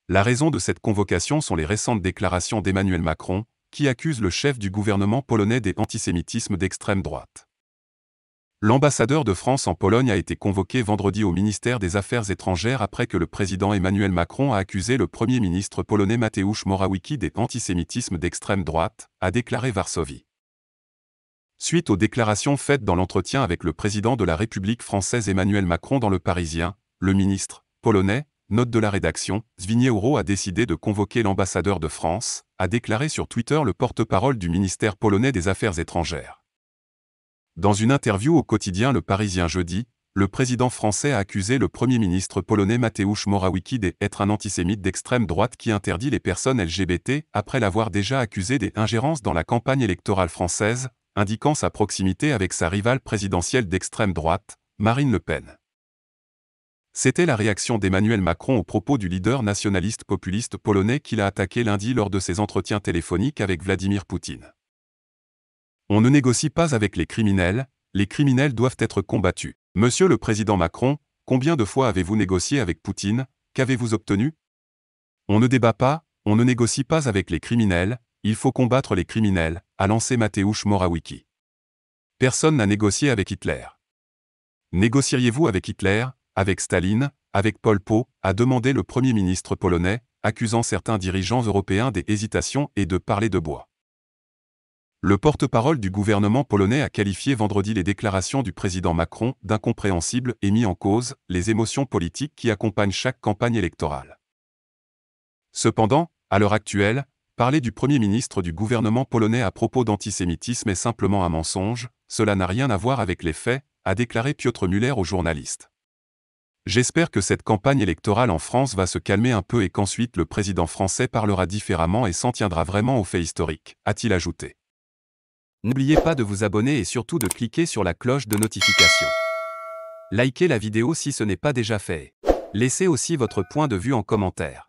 La raison de cette convocation sont les récentes déclarations d'Emmanuel Macron, qui accuse le chef du gouvernement polonais d'antisémitisme d'extrême droite. L'ambassadeur de France en Pologne a été convoqué vendredi au ministère des Affaires étrangères après que le président Emmanuel Macron a accusé le premier ministre polonais Mateusz Morawiecki d'antisémitisme d'extrême droite, a déclaré Varsovie. Suite aux déclarations faites dans l'entretien avec le président de la République française Emmanuel Macron dans Le Parisien, le ministre polonais, note de la rédaction, Zbigniew a décidé de convoquer l'ambassadeur de France, a déclaré sur Twitter le porte-parole du ministère polonais des Affaires étrangères. Dans une interview au quotidien Le Parisien jeudi, le président français a accusé le premier ministre polonais Mateusz Morawiecki d'être un antisémite d'extrême droite qui interdit les personnes LGBT après l'avoir déjà accusé d'ingérence dans la campagne électorale française, indiquant sa proximité avec sa rivale présidentielle d'extrême droite, Marine Le Pen. C'était la réaction d'Emmanuel Macron aux propos du leader nationaliste populiste polonais qu'il a attaqué lundi lors de ses entretiens téléphoniques avec Vladimir Poutine. On ne négocie pas avec les criminels doivent être combattus. Monsieur le Président Macron, combien de fois avez-vous négocié avec Poutine, qu'avez-vous obtenu? On ne débat pas, on ne négocie pas avec les criminels, il faut combattre les criminels, a lancé Mateusz Morawiecki. Personne n'a négocié avec Hitler. Négocieriez-vous avec Hitler, avec Staline, avec Pol Pot, a demandé le Premier ministre polonais, accusant certains dirigeants européens d'hésitation et de parler de bois. Le porte-parole du gouvernement polonais a qualifié vendredi les déclarations du président Macron d'incompréhensibles et mis en cause les émotions politiques qui accompagnent chaque campagne électorale. Cependant, à l'heure actuelle, parler du Premier ministre du gouvernement polonais à propos d'antisémitisme est simplement un mensonge, cela n'a rien à voir avec les faits, a déclaré Piotr Müller aux journalistes. J'espère que cette campagne électorale en France va se calmer un peu et qu'ensuite le président français parlera différemment et s'en tiendra vraiment aux faits historiques, a-t-il ajouté. N'oubliez pas de vous abonner et surtout de cliquer sur la cloche de notification. Likez la vidéo si ce n'est pas déjà fait. Laissez aussi votre point de vue en commentaire.